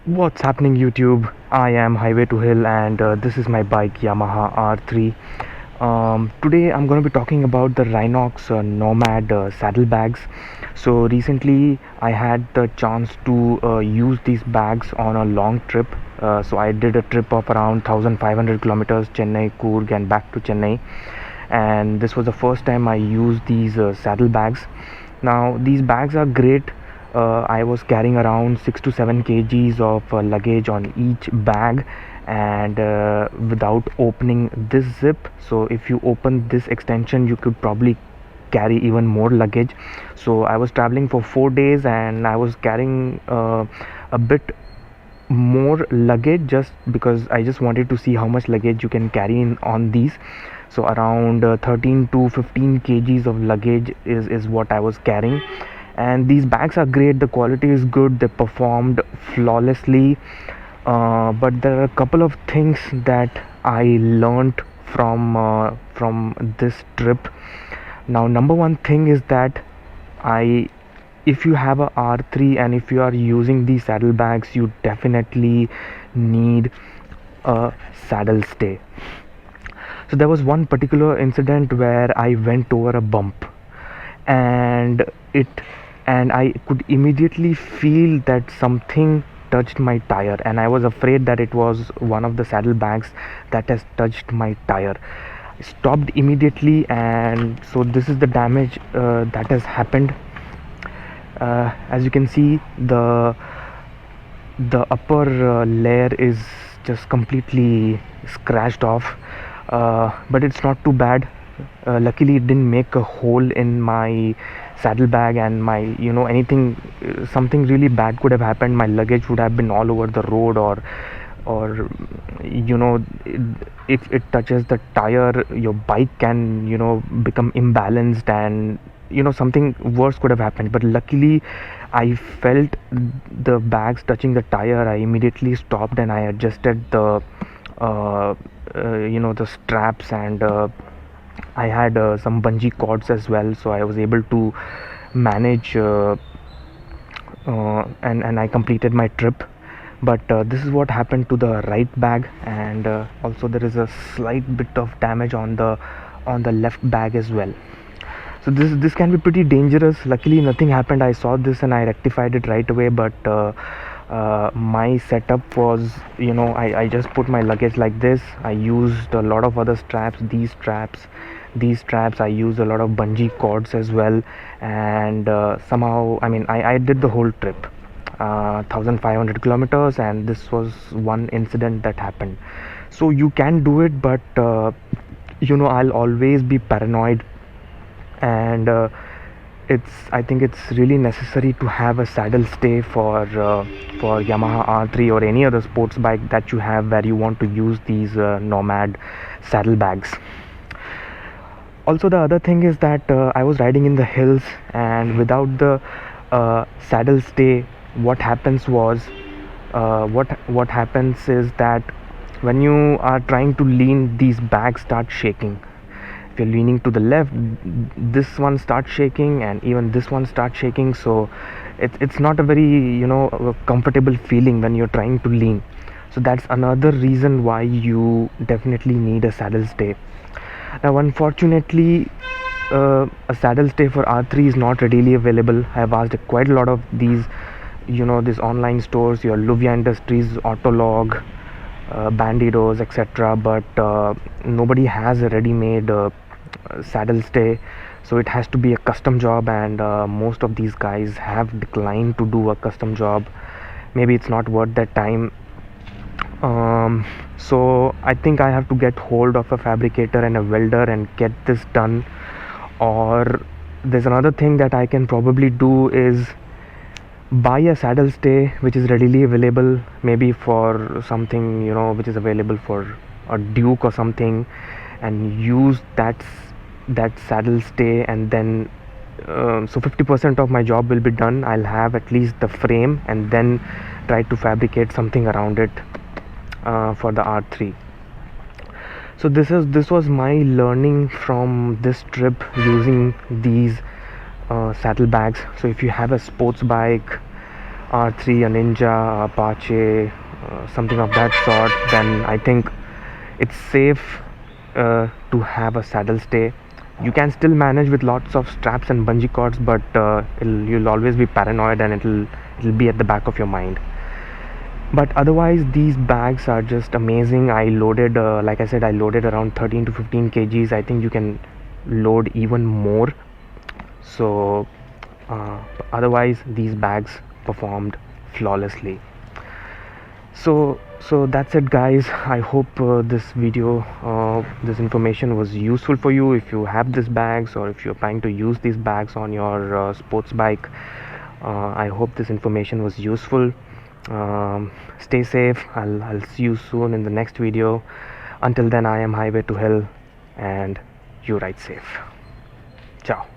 What's happening, YouTube? I am Highway to Hill, and this is my bike Yamaha R3. Today I'm going to be talking about the Rhinox Nomad saddlebags. So recently I had the chance to use these bags on a long trip. So I did a trip of around 1500 kilometers, Chennai, Coorg, and back to Chennai. And this was the first time I used these saddlebags. Now these bags are great. I was carrying around 6 to 7 kgs of luggage on each bag, and without opening this zip. So if you open this extension, you could probably carry even more luggage. So I was traveling for 4 days, and I was carrying a bit more luggage, just because I just wanted to see how much luggage you can carry in on these. So around 13 to 15 kgs of luggage is what I was carrying. And these bags are great, the quality is good, they performed flawlessly. But there are a couple of things that I learned from this trip. Now, number one thing is that I if you have a R3 and if you are using these saddlebags, you definitely need a saddle stay. So there was one particular incident where I went over a bump, and it and I could immediately feel that something touched my tire, and I was afraid that it was one of the saddlebags that has touched my tire. I stopped immediately, and so this is the damage that has happened. As you can see, the upper layer is just completely scratched off, but it's not too bad. Luckily it didn't make a hole in my saddlebag, and my anything, something really bad could have happened. My luggage would have been all over the road, or if it touches the tire, your bike can become imbalanced, and something worse could have happened. But luckily I felt the bags touching the tire. I immediately stopped, and I adjusted the straps, and I had some bungee cords as well, so I was able to manage, and I completed my trip. But this is what happened to the right bag, and also there is a slight bit of damage on the left bag as well. So this can be pretty dangerous. Luckily nothing happened. I saw this and I rectified it right away. But my setup was, I just put my luggage like this. I used a lot of other straps, these straps. I used a lot of bungee cords as well, and somehow, I did the whole trip, 1500 kilometers, and this was one incident that happened. So you can do it, but I'll always be paranoid. And I think it's really necessary to have a saddle stay for Yamaha R3 or any other sports bike that you have, where you want to use these Nomad saddlebags. Also, the other thing is that I was riding in the hills, and without the saddle stay, what happens was, what happens is that when you are trying to lean, these bags start shaking. If you're leaning to the left, this one starts shaking, and even this one starts shaking. So it's not a very comfortable feeling when you're trying to lean. So that's another reason why you definitely need a saddle stay. Now, unfortunately, a saddle stay for R3 is not readily available. I have asked quite a lot of these online stores, your Luvia Industries, Autolog, Bandidos, etc., but nobody has a ready-made saddle stay. So it has to be a custom job, and most of these guys have declined to do a custom job. Maybe it's not worth that time. So I think I have to get hold of a fabricator and a welder and get this done. Or there's another thing that I can probably do is buy a saddle stay which is readily available, maybe for something which is available for a Duke or something, and use that saddle stay, and then so 50% of my job will be done. I'll have at least the frame, and then try to fabricate something around it for the R3. So this was my learning from this trip, using these saddlebags. So if you have a sports bike, R3, a Ninja, Apache, something of that sort, then I think it's safe to have a saddle stay. You can still manage with lots of straps and bungee cords, but you'll always be paranoid, and it'll be at the back of your mind. But otherwise, these bags are just amazing. I loaded, like I said, I loaded around 13 to 15 kgs. I think you can load even more. So otherwise, these bags performed flawlessly. So that's it, guys. I hope this information was useful for you. If you have these bags, or if you're planning to use these bags on your sports bike, I hope this information was useful. Stay safe. I'll see you soon in the next video. Until then, I am Highway to Hell, and you ride safe. Ciao.